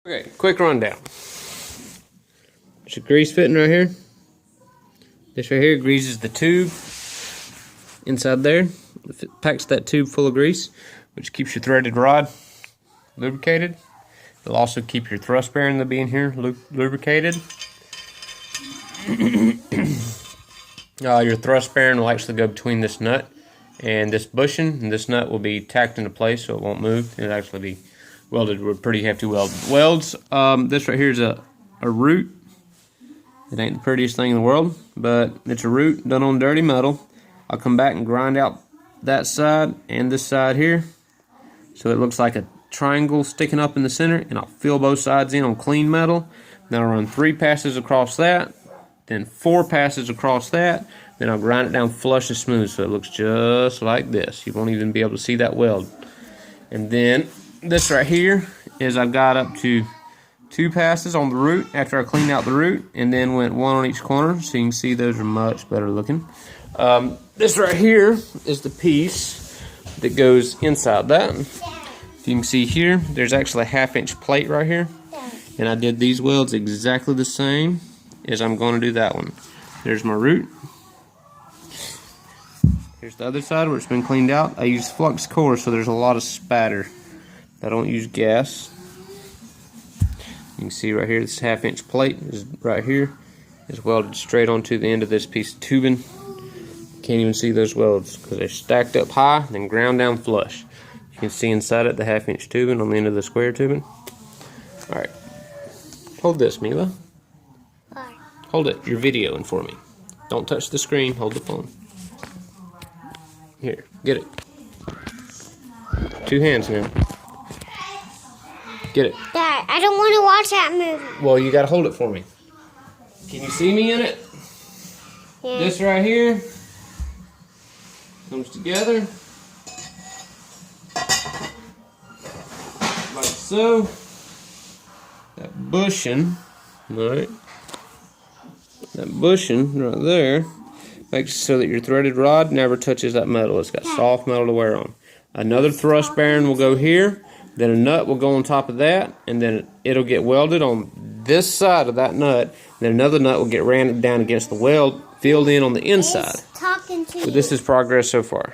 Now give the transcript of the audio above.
Okay, quick rundown. There's a grease fitting right here. This right here greases the tube inside there. It packs that tube full of grease, which keeps your threaded rod lubricated. It'll also keep your thrust bearing that'll be in here lubricated. Your thrust bearing will actually go between this nut and this bushing, and this nut will be tacked into place so it won't move. It'll actually be welded with pretty hefty welds. This right here is a root. It ain't the prettiest thing in the world, but it's a root done on dirty metal. I'll come back and grind out that side and this side here so it looks like a triangle sticking up in the center, and I'll fill both sides in on clean metal. Then I'll run 3 passes across that, then 4 passes across that, then I'll grind it down flush and smooth so it looks just like this. You won't even be able to see that weld. And then this right here is I've got up to 2 passes on the root after I cleaned out the root, and then went 1 on each corner, so you can see those are much better looking. This right here is the piece that goes inside that. If you can see here, there's actually a 1/2 inch plate right here, and I did these welds exactly the same as I'm going to do that one. There's my root. Here's the other side where it's been cleaned out. I use flux core, so there's a lot of spatter. I don't use gas. You can see right here, this 1/2 inch plate is right here. It's welded straight onto the end of this piece of tubing. Can't even see those welds because they're stacked up high and then ground down flush. You can see inside it the 1/2 inch tubing on the end of the square tubing. Alright. Hold this, Mila. Why? Hold it. You're videoing for me. Don't touch the screen. Hold the phone. Here. Get it. 2 hands now. Get it. Dad, I don't want to watch that movie. Well, you gotta hold it for me. Can you see me in it? Yeah. This right here comes together like so. That bushing, right? That bushing right there makes it so that your threaded rod never touches that metal. It's got soft metal to wear on. Another thrust bearing will go here. Then a nut will go on top of that, and then it'll get welded on this side of that nut. Then another nut will get ran down against the weld, filled in on the inside. Talking to So this is progress so far.